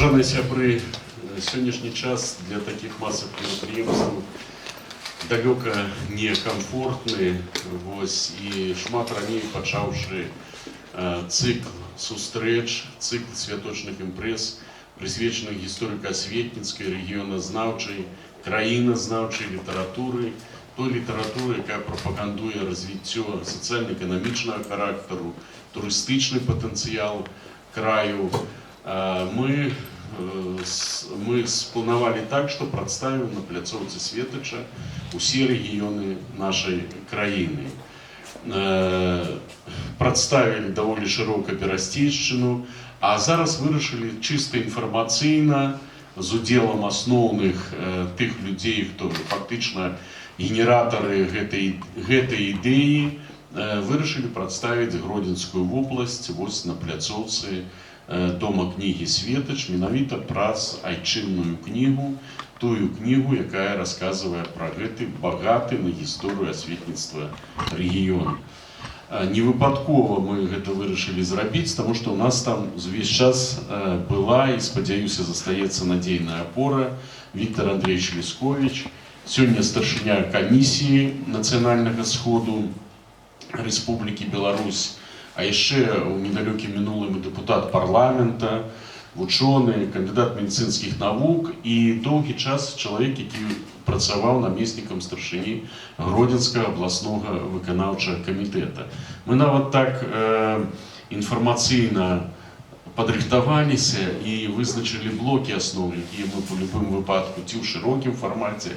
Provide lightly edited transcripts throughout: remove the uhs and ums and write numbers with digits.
Паважаныя сябры, сённяшні час для таких масавых мерапрыемстваў далёка не камфортны. І шмат раней пачаўшы цыкл сустрэч, цыкл святочных імпрэз, прысвечаных гісторыка-асветніцкай, рэгіёназнаўчай, краіназнаўчай літаратуры, той літаратуры, якая прапагандуе развіццё сацыяльна-эканамічнага характару, турыстычны патэнцыял краю. Мы спланавалі так, што прадставім на пляцоўцы Светача усе рэгіёны нашай краіны. Прадставілі даволі шырока Берасцейшчыну, а зараз вырашылі чыста інфармацыйна з удзелам асноўных тых людзей, хто фактычна генератары гэтай ідэі, вырашылі прадставіць Гродзенскую вобласць вось на пляцоўцы Дома кнігі Светач, менавіта праз айчынную кнігу, тую кнігу, якая расказвае пра гэты багаты на гісторыю асветніцтва рэгіён. Невыпадкова мы гэта вырашылі зрабіць, таму што ў нас там увесь час была і, спадзяюся, застаецца надзейная апора Віктор Андреевич Лескович, сёння старшыня камісіі нацыянальнага сходу Рэспублікі Беларусь, а яшчэ ў недалёкім мінулым дэпутат парламента, вучоны, кандыдат медыцынскіх навук і доўгі час чалавек, які працаваў намеснікам старшыні Гродзенскага абласнога выканаўчага камітэта. Мы нават так інфармацыйна падрыхтаваліся і вызначылі блокі асноўныя, якія мы па любым выпадку ці ў шырокім фармаце,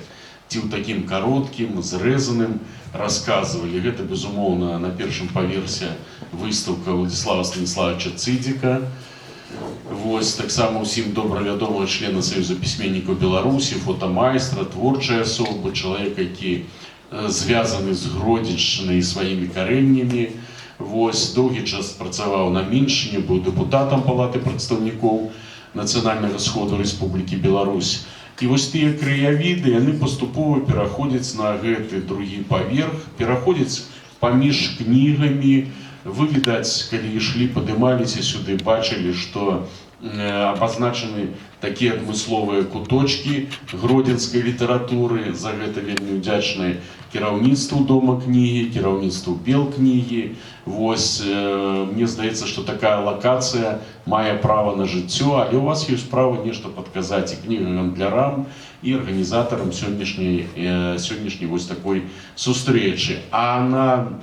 ці ў такім кароткім, зрэзаным расказвалі. Гэта, безумоўна, на першым паверсе выстаўка Владислава Станіславовича Цыдзіка. Вось, таксама ўсім добра вядомага члена Саюза пісьменнікаў Беларусі, фотамайстра, творчай асобы, чалавека, які звязаны з Гродзеншчынай і сваімі карэннямі. Вось, доўгі час працаваў на Міншчыне, быў дэпутатам Палаты прадстаўнікоў Нацыянальнага сходу Рэспублікі Беларусь. І вось тыя краявіды, яны паступова пераходзяць на гэты другі паверх, пераходзяць паміж кнігамі. Вы, відаць, калі ішлі, падымаліся сюды, бачылі, што абазначаны такія адмысловыя куточкі гродзенскай літаратуры. За гэта вельмі ўдзячнае кіраўніцтву Дома кнігі, кіраўніцтву Белкнігі. Вось, мне здаецца, што такая лакацыя мае права на жыццё, але ў вас ёсць права нешта падказаць і кнігагандлярам, і арганізатарам сённяшняй вось такой сустрэчы. А на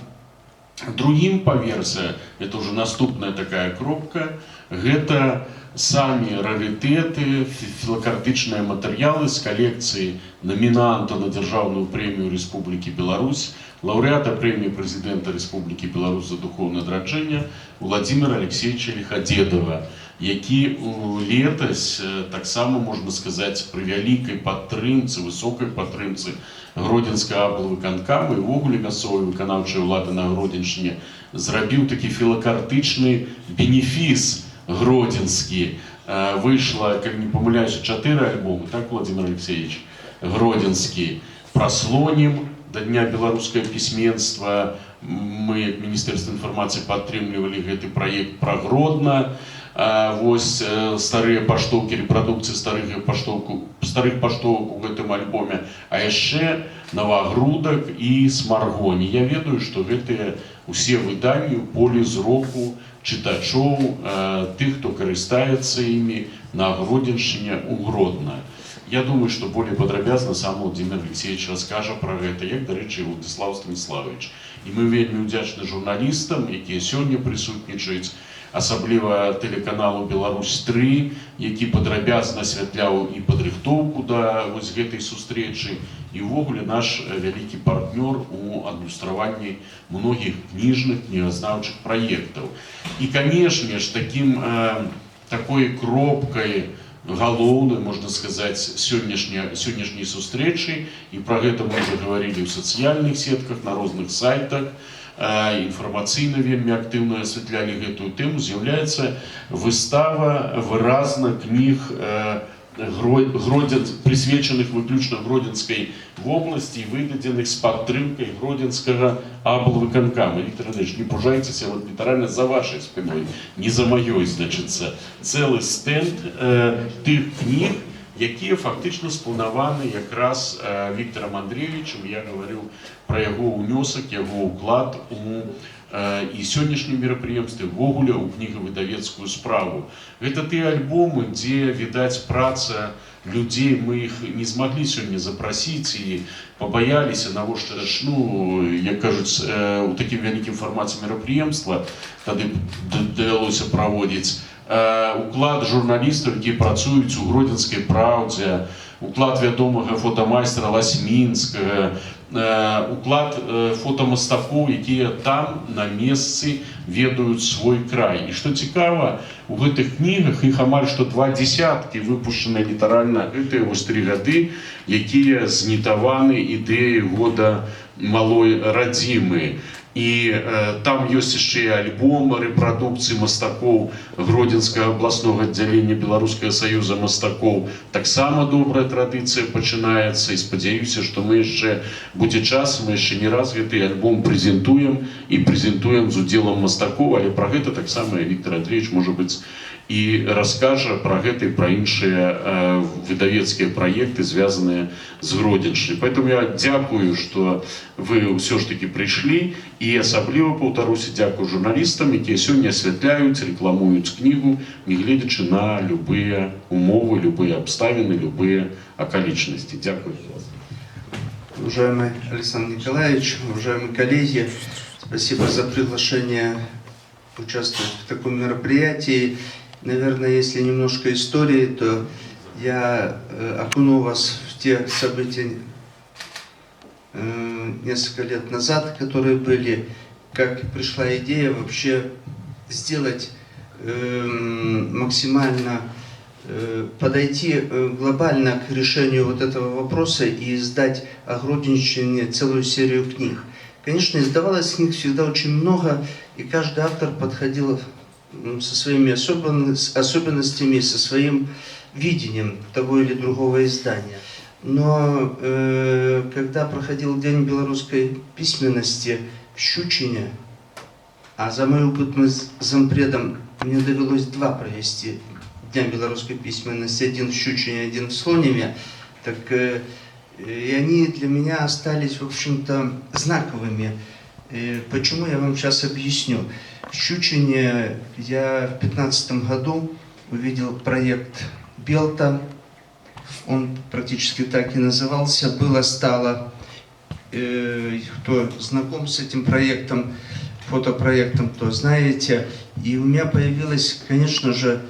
другім паверсе, это ўжо наступная такая кропка, гэта самі рарытэты, філакартычныя матэрыялы з калекцыі намінанта на дзяржаўную прэмію Рэспублікі Беларусь, лаўрэата прэміі прэзідэнта Рэспублікі Беларусь за духоўнае адраджэнне Владзіміра Алексеевича Ліхадзедава, які летась таксама, можна сказаць, пры вялікай падтрымцы, высокай падтрымцы Гродзенскага аблвыканкама і ўвогуле мясцовай выканаўчай улады на Гродзеншчыне зрабіў такі філакартычны бенефіс гродзенскі. Выйшла, калі не памыляюся, 4 альбомы, так, Владимир Алексеевич, гродзенскі. Праслонім да Дня беларускага пісьменства. Мы, як Міністэрства інфармацыі, падтрымлівалі гэты праект пра Гродна. Вось старыя паштоўкі, рэпрадукцыі старых паштоўак у гэтым альбоме, а яшчэ Навагрудак і Смаргоні. Я ведаю, што гэтыя усе выданні ў полі зроку чытачоў, тых, хто карыстаецца імі на Гродзеншчыне ў Гродна. Я думаю, што болей падрабязна сам Владимир Алексеевич раскажа пра гэта, як, дарэчы, Владислав Станіславович. І мы вельмі ўдзячны журналістам, якія сёння прысутнічаюць, асабліва тэлеканалу Беларусь-3, які падрабязна асвятляў і падрыхтоўку да вось гэтай сустрэчы, і ўвогуле наш вялікі партнёр у адлюстраванні многіх кніжных, кнігазнаўчых праектаў. І, канешне ж, такой кропкай галоўнай, можна сказаць, сённяшняй сустрэчы, і пра гэта мы ўжо гаварылі ў сацыяльных сетках, на розных сайтах, інфармацыйна вельмі актыўна асвятлялі гэтую тэму, з'яўляецца выстава выразна кніг присвячених виключно Гродненській області і видадених з підтримкою Гродненського облвиконкому. Віктор Андреевич, не пужайтеся, вот литерально за вашей спиной, не за моей, значить, цілий стенд тих книг, які фактично сплановані якраз Віктором Андрійовичем. Я говорив про його унесок, його уклад у і сьогоднішнє мероприємство, ввогуле у книговидавецкую справу. Это ті альбоми, де, видать, праця людей, ми їх не змогли сьогодні запросити і побоялися, навіщо, ну, як кажуть, у таким великим форматі мероприємства, тоді довелося проводити. Уклад журналістів, які працюють у Гродненській правді, уклад відомого фотомайстра Ласьмінського, уклад фотомастаків, які там на місці ведають свій край. І що цікаво, у гэтых книгах, їх амаль що 20 випущені літерально ось 3 роки, які знітовані ідеї года малої родимої. І там є ще і альбом репродукції мастаків Гродненського обласного відділення Білоруського союзу мастаків. Так само добра традиція починається. І сподіваюся, що ми ще, буде час, ми ще не раз цей альбом презентуємо з уділом мастаків, але про це так само Віктор Андрійович, може бути, і розкаже про це і про інші видавецькі проекти, зв'язані з Гродненщиною. Поэтому я дякую, що ви все ж таки прийшли. І особливо, повторюся, дякую журналістам, які сьогодні освітляють, рекламують книгу, не глядячи на любі умови, любі обставини, любі околичності. Дякую. Уважаемый Александр Николаевич, уважаемые коллеги, спасибо за приглашение участвовать в таком мероприятии. Наверное, если немножко истории, то я окуну вас в те события несколько лет назад, которые были, как пришла идея вообще сделать максимально, подойти глобально к решению вот этого вопроса и издать о Гродненщине целую серию книг. Конечно, издавалось книг всегда очень много, и каждый автор подходил со своими особенностями, со своим видением того или другого издания. Но когда проходил День белорусской письменности в Щучине, а за мой опыт мы с зампредом, мне довелось 2 провести Дня белорусской письменности, один в Щучине, один в Слоневе, так и они для меня остались, в общем-то, знаковыми. Почему, я вам сейчас объясню. В Щучине я в 2015 году увидел проект Белта. Он практически так и назывался. Было-стало. Кто знаком с этим проектом, фотопроектом, то знаете. И у меня появилось, конечно же,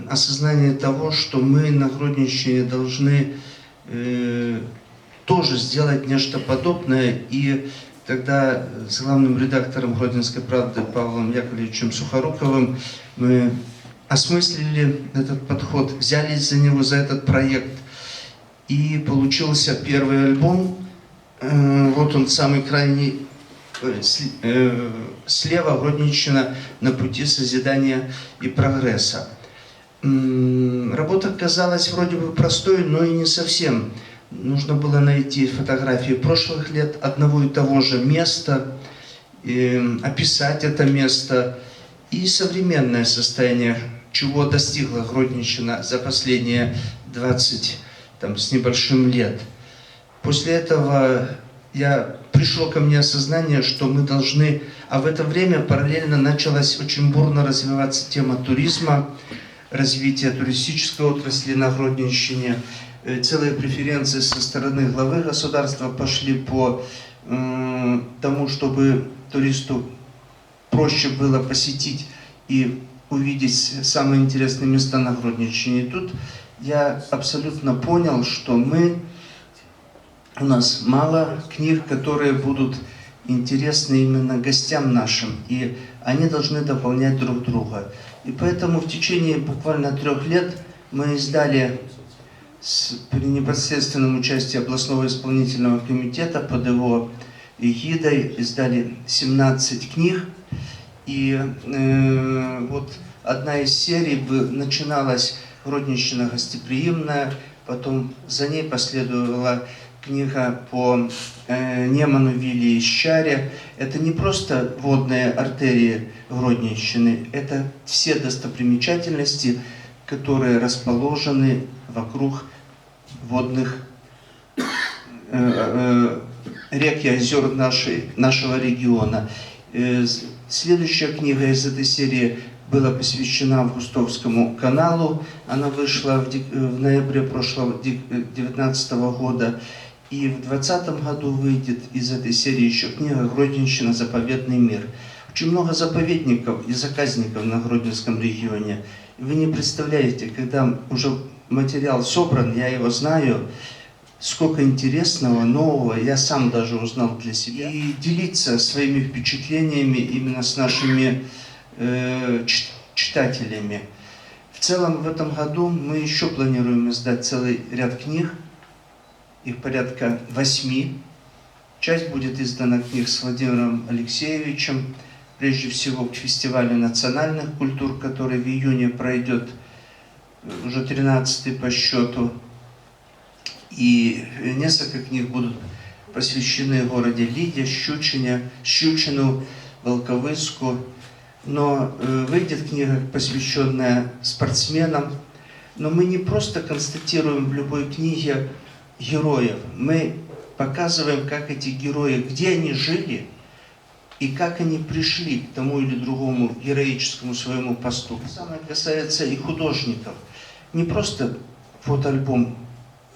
осознание того, что мы на Гродненщине должны тоже сделать нечто подобное. И тогда с главным редактором «Гродненской правды» Павлом Яковлевичем Сухоруковым мы осмыслили этот подход, взялись за него, за этот проект. И получился первый альбом. Вот он, самый крайний, слева «Гродненщина на пути созидания и прогресса». Работа казалась вроде бы простой, но и не совсем. Нужно было найти фотографии прошлых лет одного и того же места, описать это место и современное состояние, чего достигла Гродненщина за последние 20 с небольшим лет. После этого пришло ко мне осознание, что мы должны... А в это время параллельно началась очень бурно развиваться тема туризма, развития туристической отрасли на Гродненщине. Целые преференции со стороны главы государства пошли по тому, чтобы туристу проще было посетить и увидеть самые интересные места на Гродненщине. И тут я абсолютно понял, что у нас мало книг, которые будут интересны именно гостям нашим, и они должны дополнять друг друга. И поэтому в течение буквально 3 лет мы издали при непосредственном участии областного исполнительного комитета под его эгидой, издали 17 книг. И вот одна из серий начиналась «Гродненщина гостеприимная», потом за ней последовала книга по Неману, Виле и Щаре. Это не просто водные артерии Гродненщины, это все достопримечательности, которые расположены вокруг водных рек и озер нашего региона. Следующая книга из этой серии была посвящена Августовскому каналу. Она вышла в ноябре прошлого 2019 года. И в 2020 году выйдет из этой серии еще книга «Гродненщина. Заповедный мир». Очень много заповедников и заказников на Гродненском регионе. И вы не представляете, когда уже материал собран, я его знаю, сколько интересного, нового я сам даже узнал для себя. И делиться своими впечатлениями именно с нашими читателями. В целом в этом году мы еще планируем издать целый ряд книг. Их порядка 8. Часть будет издана книг с Владимиром Алексеевичем, прежде всего к фестивалю национальных культур, который в июне пройдет, уже 13-й по счету. И несколько книг будут посвящены городе Лиде, Щучину, Волковыску. Но выйдет книга, посвященная спортсменам. Но мы не просто констатируем в любой книге героев. Мы показываем, как эти герои, где они жили и как они пришли к тому или другому героическому своему поступку. Самое касается и художников. Не просто фотоальбом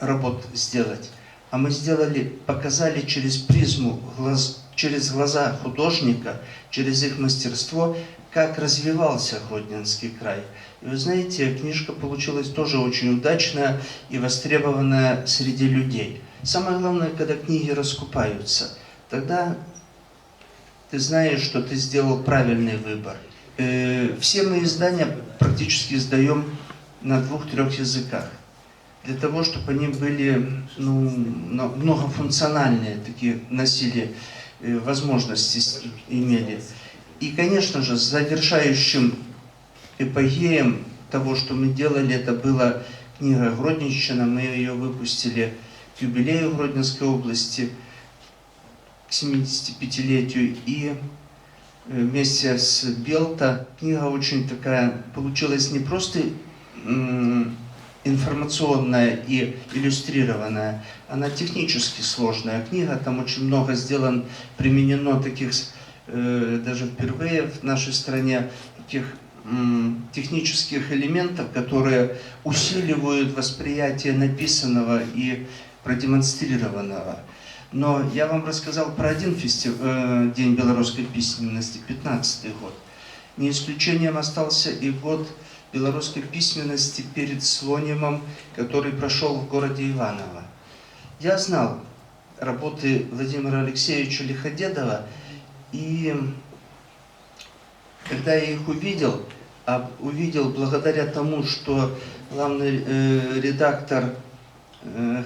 работ сделать, а мы показали через призму, через глаза художника, через их мастерство, как развивался Гродненский край. И вы знаете, книжка получилась тоже очень удачная и востребованная среди людей. Самое главное, когда книги раскупаются, тогда ты знаешь, что ты сделал правильный выбор. Все мы издания практически издаем на 2-3 языках, для того, чтобы они были многофункциональные, такие носили возможности, имели. И, конечно же, завершающим эпогеем того, что мы делали, это была книга «Гродненщина». Мы ее выпустили к юбилею Гродненской области, к 75-летию. И вместе с Белта книга очень такая получилась не просто информационная и иллюстрированная, она технически сложная книга. Там очень много применено таких, даже впервые в нашей стране, таких технических элементов, которые усиливают восприятие написанного и продемонстрированного. Но я вам рассказал про один день белорусской письменности, 15-й год. Не исключением остался и год белорусской письменности перед Слонимом, который прошел в городе Иваново. Я знал работы Владимира Алексеевича Лиходедова, и когда я их увидел благодаря тому, что главный редактор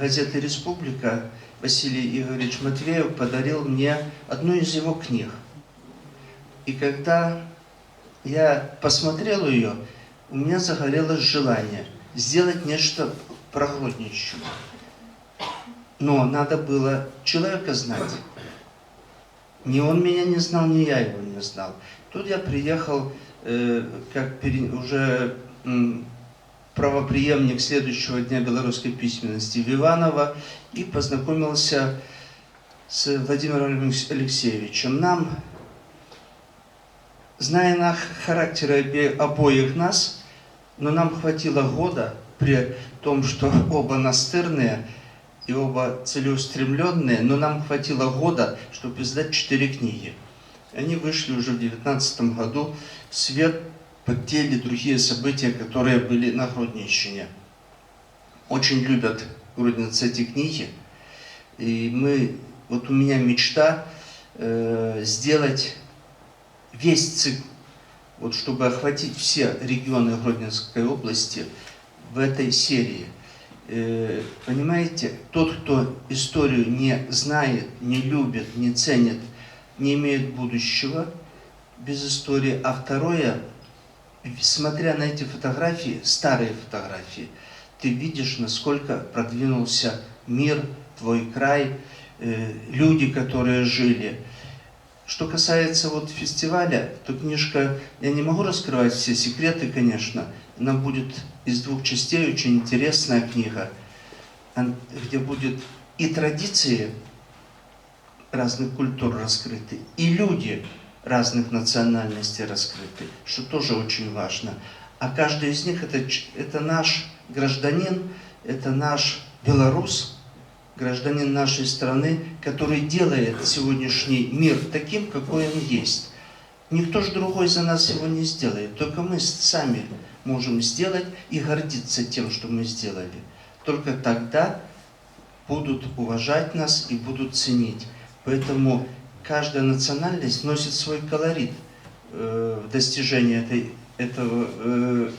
газеты «Республика» Василий Игоревич Матвеев подарил мне одну из его книг. И когда я посмотрел ее, у меня загорелось желание сделать нечто про Гродненщину. Но надо было человека знать. Ни он меня не знал, ни я его не знал. Тут я приехал уже правопреемник следующего дня белорусской письменности в Иваново и познакомился с Владимиром Алексеевичем. Нам, зная характеры обоих нас, но нам хватило года, при том, что оба настырные и оба целеустремленные, но нам хватило года, чтобы издать 4 книги. Они вышли уже в 2019 году в свет под те или другие события, которые были на Гродненщине. Очень любят гродненцы эти книги. И у меня мечта сделать весь цикл, чтобы охватить все регионы Гродненской области в этой серии. Понимаете, тот, кто историю не знает, не любит, не ценит, не имеет будущего без истории. А второе, смотря на эти фотографии, старые фотографии, ты видишь, насколько продвинулся мир, твой край, люди, которые жили. Что касается вот фестиваля, то книжка, я не могу раскрывать все секреты, конечно, она будет из 2 частей, очень интересная книга, где будет и традиции разных культур раскрыты, и люди разных национальностей раскрыты, что тоже очень важно. А каждый из них это наш гражданин, это наш белорус, гражданин нашей страны, который делает сегодняшний мир таким, какой он есть. Никто же другой за нас его не сделает, только мы сами можем сделать и гордиться тем, что мы сделали. Только тогда будут уважать нас и будут ценить. Поэтому каждая национальность носит свой колорит в достижении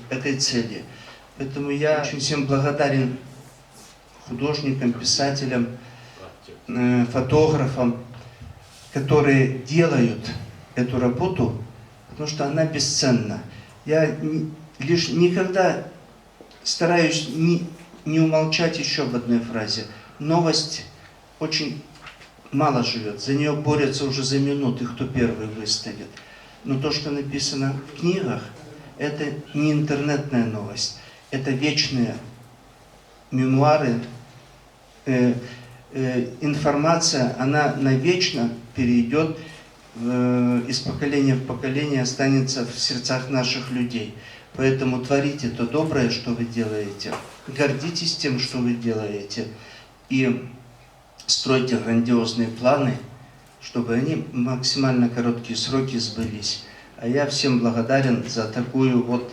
этой цели. Поэтому я очень всем благодарен художникам, писателям, фотографам, которые делают эту работу, потому что она бесценна. Я лишь никогда стараюсь не умолчать еще об одной фразе. Новость очень мало живет, за нее борются уже за минуты, кто первый выставит. Но то, что написано в книгах, это не интернетная новость, это вечные мемуары, информация, она навечно перейдет из поколения в поколение, останется в сердцах наших людей. Поэтому творите то доброе, что вы делаете, гордитесь тем, что вы делаете, и стройте грандиозные планы, чтобы они в максимально короткие сроки сбылись. А я всем благодарен за такую вот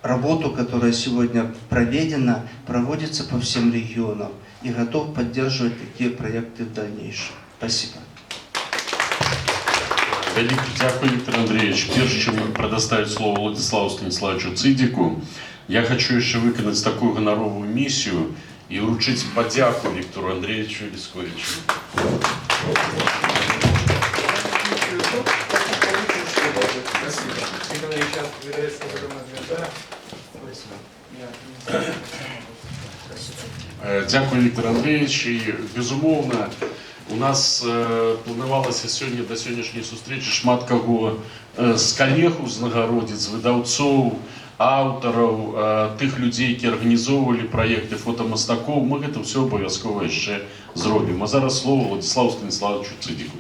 работу, которая сегодня проводится по всем регионам, и готов поддерживать такие проекты в дальнейшем. Спасибо. Великий дякую, Віктор Андрійович. Перш чим предоставить слово Владиславу Станіславовичу Цидику, я хочу ще виконати таку гонорову місію і вручити подяку Віктору Андрійовичу Лісковичу. Дякую, Віктор Андрійович. І, безумовно, у нас планувалося сьогодні до сьогоднішньої зустрічі шмат кого з колег з Нагородець, видавців, авторів, тих людей, які організовували проєкти фотомастаків. Ми це все обов'язково ще зробимо. А зараз слово Владиславу Станіславовичу Цидику.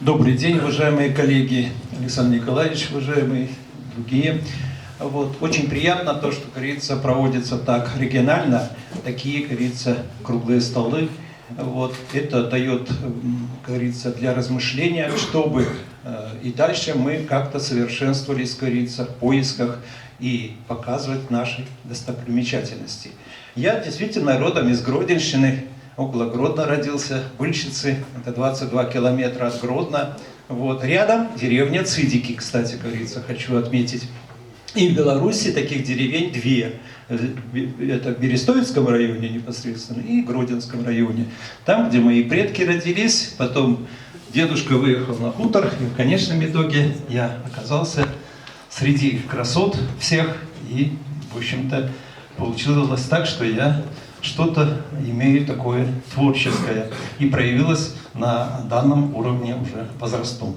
Добрый день, уважаемые коллеги, Александр Николаевич, уважаемые другие. Вот. Очень приятно то, что, как говорится, проводится так регионально, такие, как говорится, круглые столы. Вот. Это дает, как говорится, для размышления, чтобы и дальше мы как-то совершенствовались, как говорится, в поисках и показывать наши достопримечательности. Я действительно родом из Гродненщины, около Гродно родился, Быльщицы, это 22 километра от Гродно. Вот. Рядом деревня Цидики, кстати, как говорится, хочу отметить. И в Беларуси таких деревень 2. Это в Берестовицком районе непосредственно и в Гродненском районе. Там, где мои предки родились, потом дедушка выехал на хутор, и в конечном итоге я оказался среди красот всех. И, в общем-то, получилось так, что я что-то имею такое творческое и проявилось на данном уровне уже возрастном.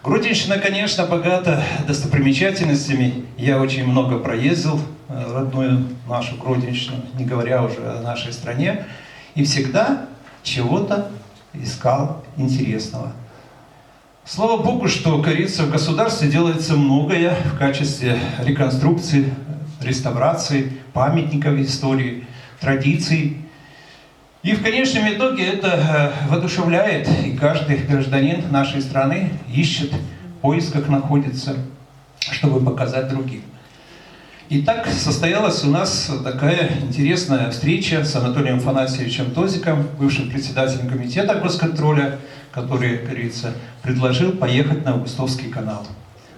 Гродненщина, конечно, богата достопримечательностями. Я очень много проездил родную нашу Гродненщину, не говоря уже о нашей стране, и всегда чего-то искал интересного. Слава Богу, что, как говорится, в государстве делается многое в качестве реконструкции, реставрации, памятников истории, традиций. И в конечном итоге это воодушевляет, и каждый гражданин нашей страны ищет, в поисках находится, чтобы показать другим. И так состоялась у нас такая интересная встреча с Анатолием Афанасьевичем Тозиком, бывшим председателем комитета госконтроля, который, как говорится, предложил поехать на Августовский канал.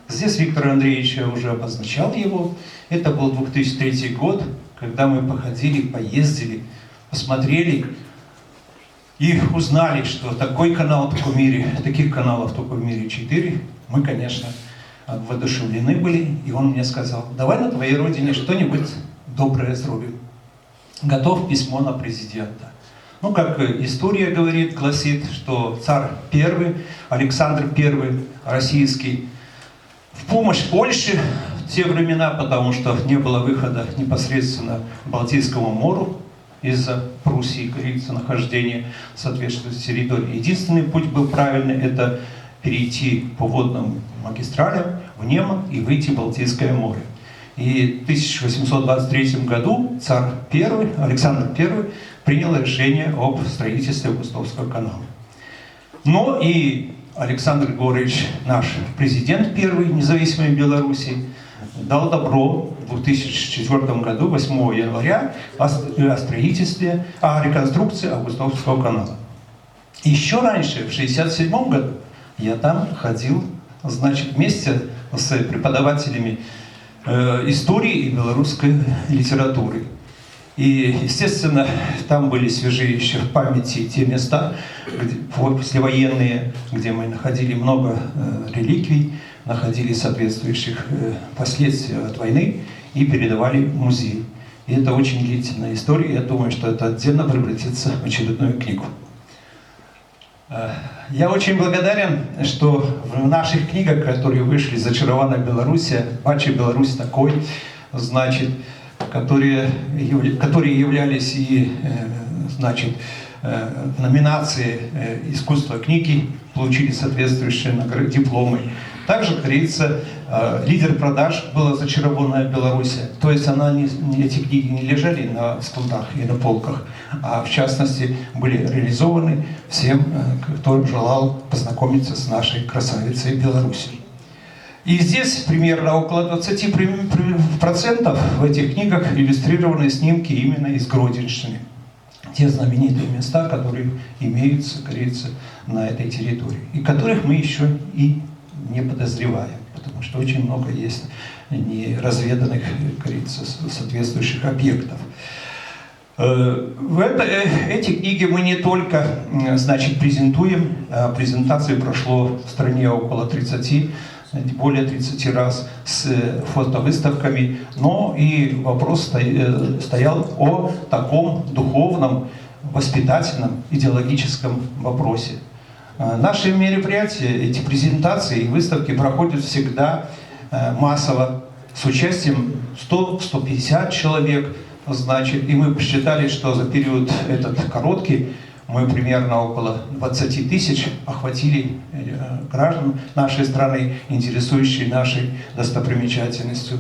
Здесь Виктор Андреевич уже обозначал его. Это был 2003 год, когда мы походили, поездили, посмотрели и узнали, что такой канал только в мире, таких каналов только в мире 4. Мы, конечно, воодушевлены были, и он мне сказал: давай на твоей родине что-нибудь доброе сделаем. Готов письмо на президента. Ну, как история говорит, гласит, что царь I, Александр I российский, в помощь Польше в те времена, потому что не было выхода непосредственно к Балтийскому морю из-за Пруссии, говорится, нахождения соответствующей территории. Единственный путь был правильный — это перейти по водным магистралям в Неман и выйти в Балтийское море. И в 1823 году царь I, Александр I, принял решение об строительстве Августовского канала. Но и Александр Григорьевич, наш президент первый независимой Беларуси, дал добро в 2004 году, 8 января, о строительстве, о реконструкции Августовского канала. Еще раньше, в 1967 году, я там ходил, значит, вместе с преподавателями истории и белорусской литературы. И, естественно, там были свежие еще в памяти те места, послевоенные, где мы находили много реликвий, находили соответствующих последствий от войны и передавали в музей. И это очень длительная история. Я думаю, что это отдельно превратится в очередную книгу. Я очень благодарен, что в наших книгах, которые вышли «Зачарована Белоруссия», «Бачи Беларусь такой», значит, которые являлись и, значит, в номинации «Искусство книги», получили соответствующие дипломы. Также, как говорится, лидер продаж была «Зачарованная Белоруссия». То есть эти книги не лежали на складах и на полках, а в частности были реализованы всем, кто желал познакомиться с нашей красавицей Белоруссией. И здесь примерно около 20% в этих книгах иллюстрированы снимки именно из Гродненщины. Те знаменитые места, которые имеются, как говорится, на этой территории, и которых мы еще и не подозреваем, потому что очень много есть неразведанных, как говорится, соответствующих объектов. Эти книги мы не только, значит, презентуем, презентации прошло в стране около 30, более 30 раз с фотовыставками, но и вопрос стоял о таком духовном, воспитательном, идеологическом вопросе. Наши мероприятия, эти презентации и выставки проходят всегда массово, с участием 100-150 человек, значит, и мы посчитали, что за период этот короткий мы примерно около 20 тысяч охватили граждан нашей страны, интересующие нашей достопримечательностью.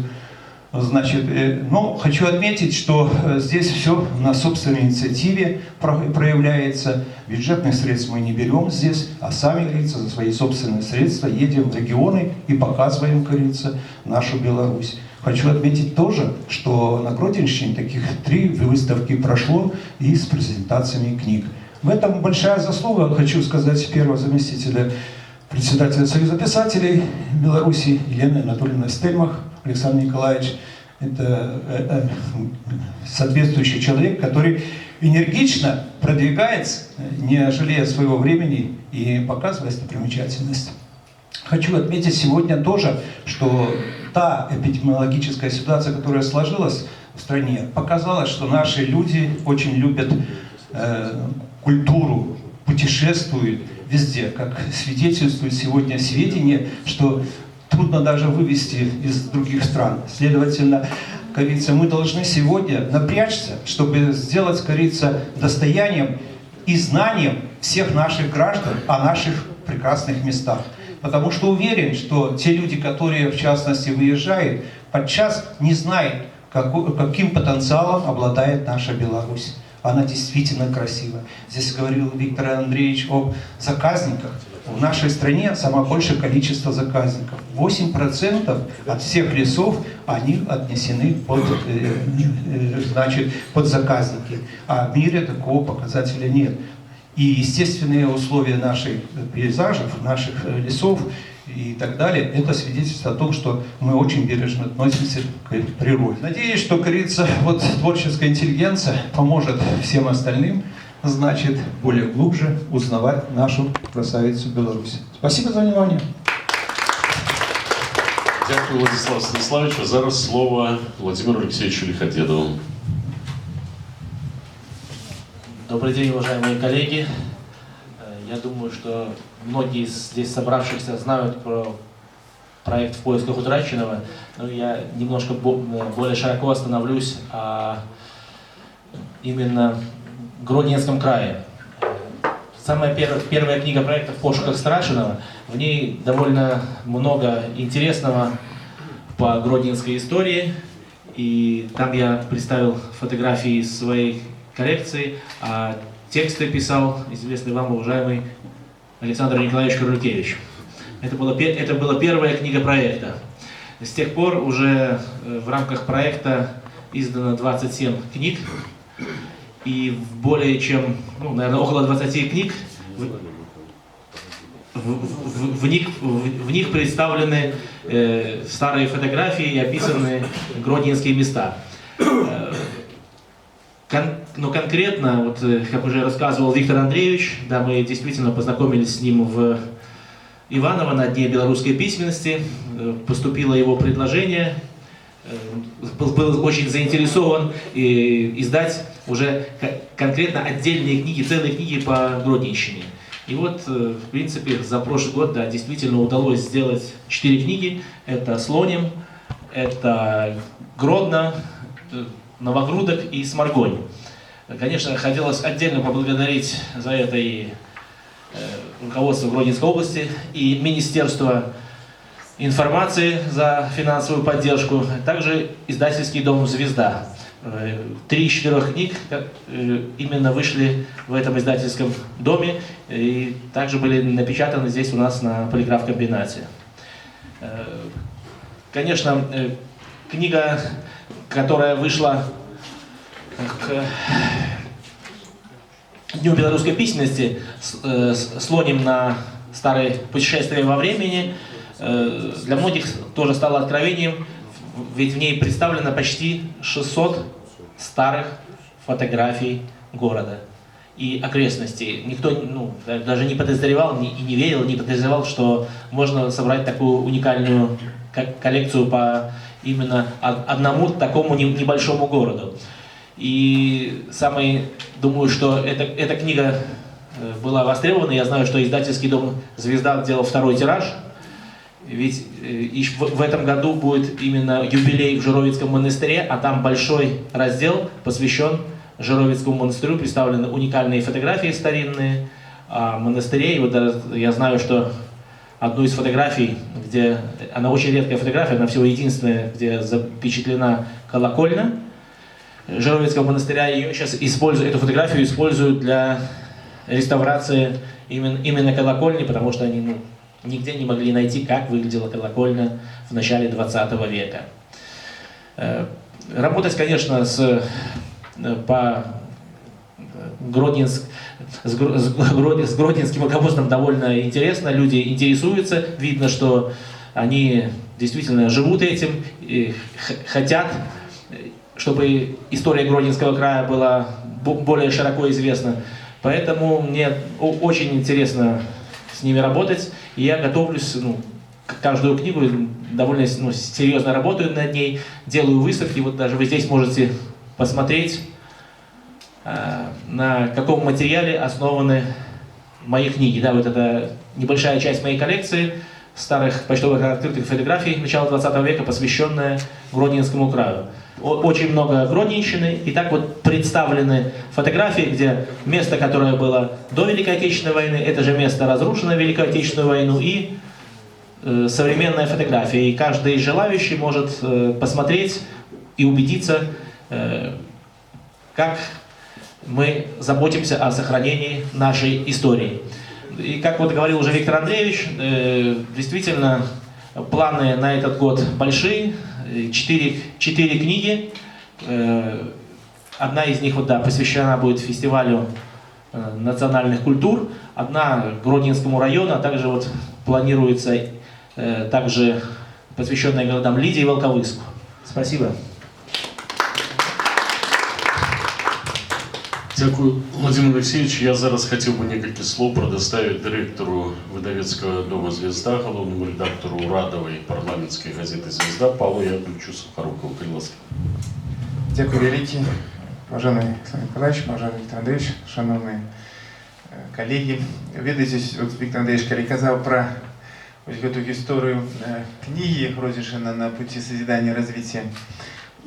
Значит, но хочу отметить, что здесь все на собственной инициативе проявляется. Бюджетных средств мы не берем здесь, а сами, говорится, за свои собственные средства едем в регионы и показываем, говорится, нашу Беларусь. Хочу отметить тоже, что на Гродненщине таких 3 выставки прошло и с презентациями книг. В этом большая заслуга, хочу сказать, первого заместителя председателя Союза писателей Беларуси Елены Анатольевны Стельмах, Александр Николаевич. Это соответствующий человек, который энергично продвигается, не жалея своего времени и показывая достопримечательность. Хочу отметить сегодня тоже, что та эпидемиологическая ситуация, которая сложилась в стране, показала, что наши люди очень любят культуру, путешествуют везде, как свидетельствует сегодня сведения, что трудно даже вывести из других стран. Следовательно, как говорится, мы должны сегодня напрячься, чтобы сделать, как говорится, достоянием и знанием всех наших граждан о наших прекрасных местах. Потому что уверен, что те люди, которые, в частности, выезжают, подчас не знают, каким потенциалом обладает наша Беларусь. Она действительно красива. Здесь говорил Виктор Андреевич об заказниках. В нашей стране самое большее количество заказников. 8% от всех лесов, они отнесены под заказники. А в мире такого показателя нет. И естественные условия наших пейзажев, наших лесов и так далее, это свидетельство о том, что мы очень бережно относимся к природе. Надеюсь, что, как говорится, вот творческая интеллигенция поможет всем остальным, значит, более глубже узнавать нашу красавицу Беларусь. Спасибо за внимание. Дякую, Владислав Станиславович. А зараз слово Владимиру Алексеевичу Лиходедову. Добрый день, уважаемые коллеги. Я думаю, что многие из здесь собравшихся знают про проект «В поисках утраченного», но я немножко более широко остановлюсь именно в Гродненском крае. Самая первая книга проекта «В поисках утраченного», в ней довольно много интересного по гродненской истории, и там я представил фотографии из своей коллекции, а тексты писал известный вам, уважаемый Александр Николаевич Карлюкевич. Это была первая книга проекта. С тех пор уже в рамках проекта издано 27 книг, и более чем, наверное, около 20 книг в них представлены старые фотографии и описаны гродненские места. Но конкретно, вот, как уже рассказывал Виктор Андреевич, да, мы действительно познакомились с ним в Иваново на Дне белорусской письменности, поступило его предложение, был очень заинтересован издать уже конкретно отдельные книги, целые книги по Гродненщине. И вот, в принципе, за прошлый год, да, действительно удалось сделать 4 книги. Это «Слоним», это «Гродно», «Новогрудок» и «Сморгонь». Конечно, хотелось отдельно поблагодарить за это и руководство Гродненской области, и Министерство информации за финансовую поддержку, также издательский дом «Звезда». 3 из 4 книг именно вышли в этом издательском доме и также были напечатаны здесь у нас на полиграф-комбинате. Конечно, книга, которая вышла к Дню белорусской письменности, «Слоним на старые путешествия во времени», для многих тоже стало откровением, ведь в ней представлено почти 600 старых фотографий города и окрестностей. Никто даже не подозревал и не верил, не подозревал, что можно собрать такую уникальную коллекцию по именно одному такому небольшому городу. И думаю, что эта книга была востребована. Я знаю, что издательский дом «Звезда» делал 2-й тираж. Ведь в этом году будет именно юбилей в Жировицком монастыре, а там большой раздел посвящен Жировицкому монастырю, представлены уникальные фотографии старинные о монастыре. И вот я знаю, что одну из фотографий, она очень редкая фотография, она всего единственная, где запечатлена колокольня Жировицкого монастыря, ее сейчас эту фотографию используют для реставрации именно колокольни, потому что они нигде не могли найти, как выглядела колокольня в начале 20 века. Работать, конечно, с гродненским руководством довольно интересно, люди интересуются, видно, что они действительно живут этим и хотят, чтобы история Гродненского края была более широко известна. Поэтому мне очень интересно с ними работать, и я готовлюсь, каждую книгу, довольно серьезно работаю над ней, делаю выставки, вот даже вы здесь можете посмотреть, на каком материале основаны мои книги. Да, вот это небольшая часть моей коллекции старых почтовых открытых фотографий начала 20 века, посвященная Гродненскому краю. Очень много Гродненщины, и так вот представлены фотографии, где место, которое было до Великой Отечественной войны, это же место разрушено в Великую Отечественную войну, и современная фотография. И каждый желающий может посмотреть и убедиться, как мы заботимся о сохранении нашей истории. И как вот говорил уже Виктор Андреевич, действительно планы на этот год большие. 4 книги. Одна из них посвящена будет фестивалю национальных культур, одна Гродненскому району, а также планируется также посвященная городам Лидии и Волковыску. Спасибо. Дякую, Владимир Алексеевич. Я зараз хотів би некалькі слов предоставить директору видавецького дома «Звезда», головному редактору урадової парламентської газети «Звезда» Павлу Яковлевичу Сухорукову. Будь ласка. Дякую велике. Уважаемый Александр Николаевич, уважаемый Виктор Андреевич, шановные коллеги. Ведаеце, от Виктор Андреевич, коли казав про эту историю книги Гродзеншина «На пути созидания и развития»,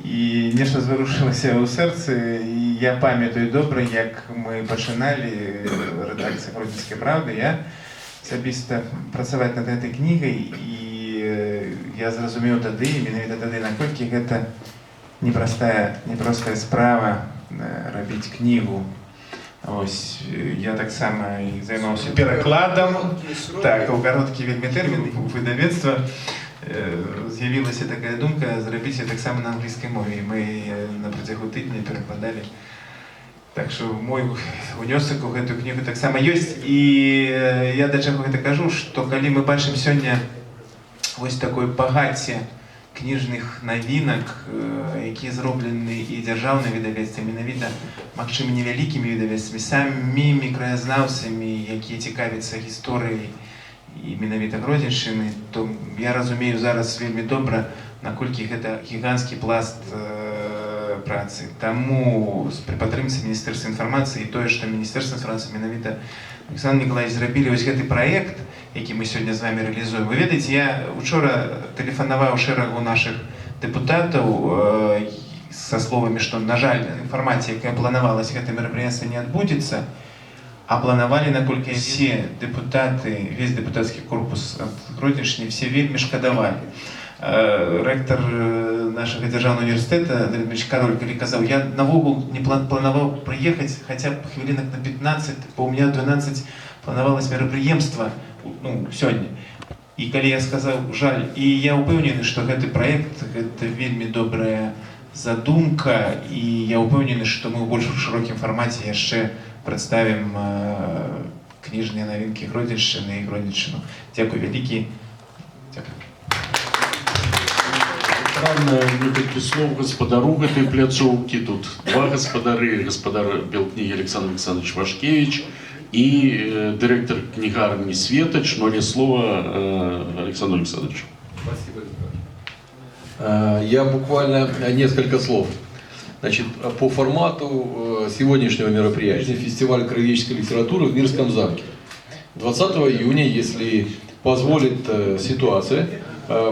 і нешта зворушилося у серці, і я пам'ятаю добре, як ми починали редакція Гродзенської правди, я особисто працювати над цією книгою, і я зрозумів тоді, менавіта тоді, наколькі це непростая справа робити книгу. Ось, я так само і займався перекладом, так, у короткий вельми термін у видавецтва. З'явилася така думка зробити так само на англійській мові. Ми на протягу тижня перекладали. Так що мой внесок у цю книгу так само є. І я до чого це кажу, що коли ми бачимо сьогодні ось таке багаття книжних новинок, які зроблені і державними видавецтвами, навіть, максимум невеликими видавецтвами, самими краєзнавцями, які цікавляться історією і менавіта Гродзенщини, то я розумію зараз вельми добре, наколькі це гігантський пласт праці. Тому при підтримці Міністерства інформації і тое, що Міністерство інформації менавіта Олександр Ніколаєвич зробили ось цей проєкт, який ми сьогодні з вами реалізуємо. Ви ведаеце, я вчора телефонував шерагу наших депутатів со словами, що, на жаль, інформація, яка планувалася, це мероприятие не відбудеться, а планували, наколькі всі депутати, весь депутатський корпус від Гродненщини, всі вельми шкодували. Ректор нашого державного університету, Андрій Дмитрович Король, казав, я навогул не планував приїхати, хоча б хвилинок на 15, бо у мене 12 планувалось мероприємство, ну, сьогодні. І коли я сказав, жаль, і я впевнений, що цей проєкт, це вельми добра задумка, і я впевнений, що ми в більш широкому форматі ще представимо книжні новинки Гродненщини і Гродненщину. Дякую велике. Дякую. Некалькі слов господару этой пляцовки. Тут два господари. Господар Белкниги Александр Александрович Вашкевич и директор книгарни Светоч. Но не слово Александру Александровичу. Спасибо. Я буквально несколько слов. Значит, по формату сегодняшнего мероприятия фестиваль краеведческой литературы в Мирском замке. 20 июня, если позволит ситуация,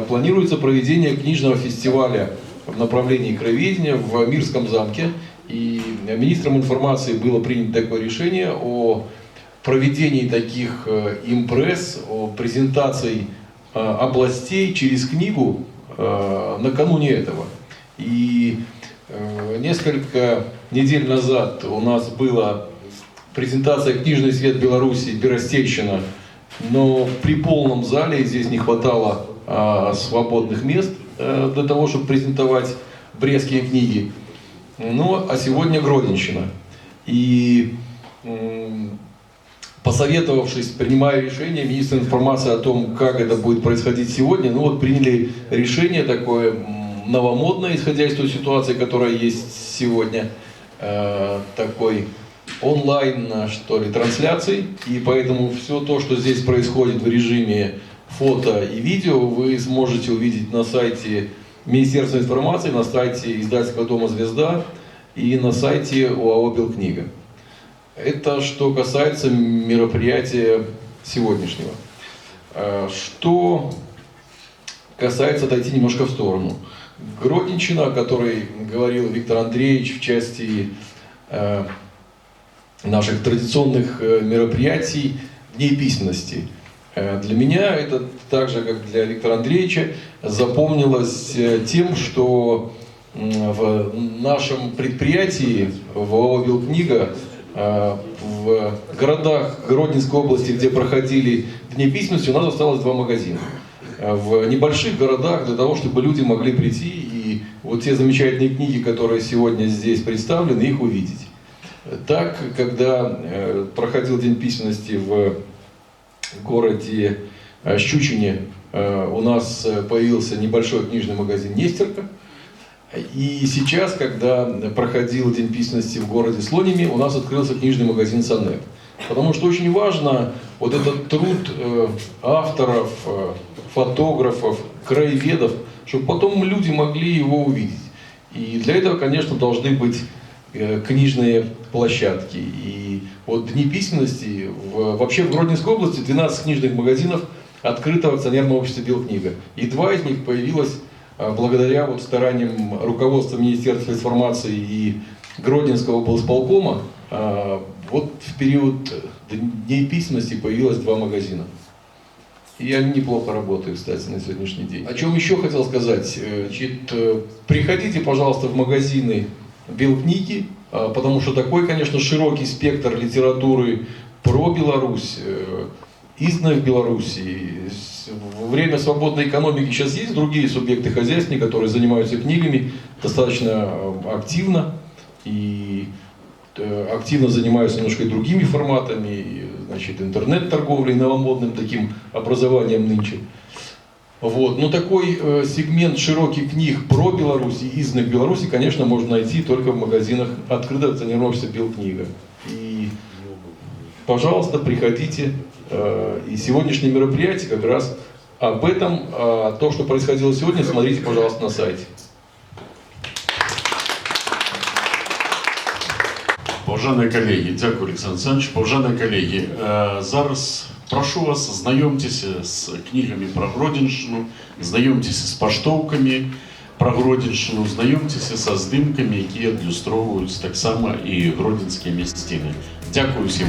планируется проведение книжного фестиваля в направлении краеведения в Мирском замке. И министром информации было принято такое решение о проведении таких импресс, о презентации областей через книгу накануне этого. И несколько недель назад у нас была презентация «Книжный свет Беларуси. Беростейщина», но при полном зале здесь не хватало свободных мест для того, чтобы презентовать брестские книги. Ну, а сегодня Гродненщина. И посоветовавшись, принимая решение, министр информации о том, как это будет происходить сегодня, ну вот приняли решение такое новомодное, исходя из той ситуации, которая есть сегодня, такой онлайн, что ли, трансляции. И поэтому все то, что здесь происходит в режиме фото и видео, вы сможете увидеть на сайте Министерства информации, на сайте издательского дома «Звезда» и на сайте ОАО «Белкнига». Это что касается мероприятия сегодняшнего. Что касается, отойти немножко в сторону. Гродненщина, о которой говорил Виктор Андреевич в части наших традиционных мероприятий, Дней письменности. Для меня это так же, как для Виктора Андреевича, запомнилось тем, что в нашем предприятии, в ОАО «Белкнига», в городах Гродненской области, где проходили Дни письменности, у нас осталось 2 магазина. В небольших городах, для того, чтобы люди могли прийти и вот те замечательные книги, которые сегодня здесь представлены, их увидеть. Так, когда проходил День письменности в городе Щучине, у нас появился небольшой книжный магазин «Нестерка». И сейчас, когда проходил День письменности в городе Слониме, у нас открылся книжный магазин «Сонет». Потому что очень важно вот этот труд авторов, фотографов, краеведов, чтобы потом люди могли его увидеть. И для этого, конечно, должны быть книжные площадки. И вот Дни письменности, вообще в Гродненской области 12 книжных магазинов открыто в акционерном обществе «Белкнига». И 2 из них появилось благодаря вот стараниям руководства Министерства информации и Гродненского облсполкома. Вот в период Дней письменности появилось 2 магазина. И они неплохо работают, кстати, на сегодняшний день. О чем еще хотел сказать. Значит, приходите, пожалуйста, в магазины Белкниги, потому что такой, конечно, широкий спектр литературы про Беларусь, изданной в Беларуси. Во время свободной экономики сейчас есть другие субъекты хозяйственные, которые занимаются книгами достаточно активно и активно занимаются немножко и другими форматами, значит, интернет-торговлей, новомодным таким образованием нынче. Вот. Но такой сегмент широких книг про Беларусь и изданных в Беларуси, конечно, можно найти только в магазинах открытого акционерного общества «Белкнига». И, пожалуйста, приходите. И сегодняшнее мероприятие как раз об этом. То, что происходило сегодня, смотрите, пожалуйста, на сайте. Поважані колеги, дякую, Олександр Олександрович. Поважані колеги, зараз прошу вас, знайомтеся з книгами про Гродненщину, знайомтеся з поштовками про Гродненщину, знайомтеся со здимками, які адлюстровують так само і гродненські містини. Дякую всім.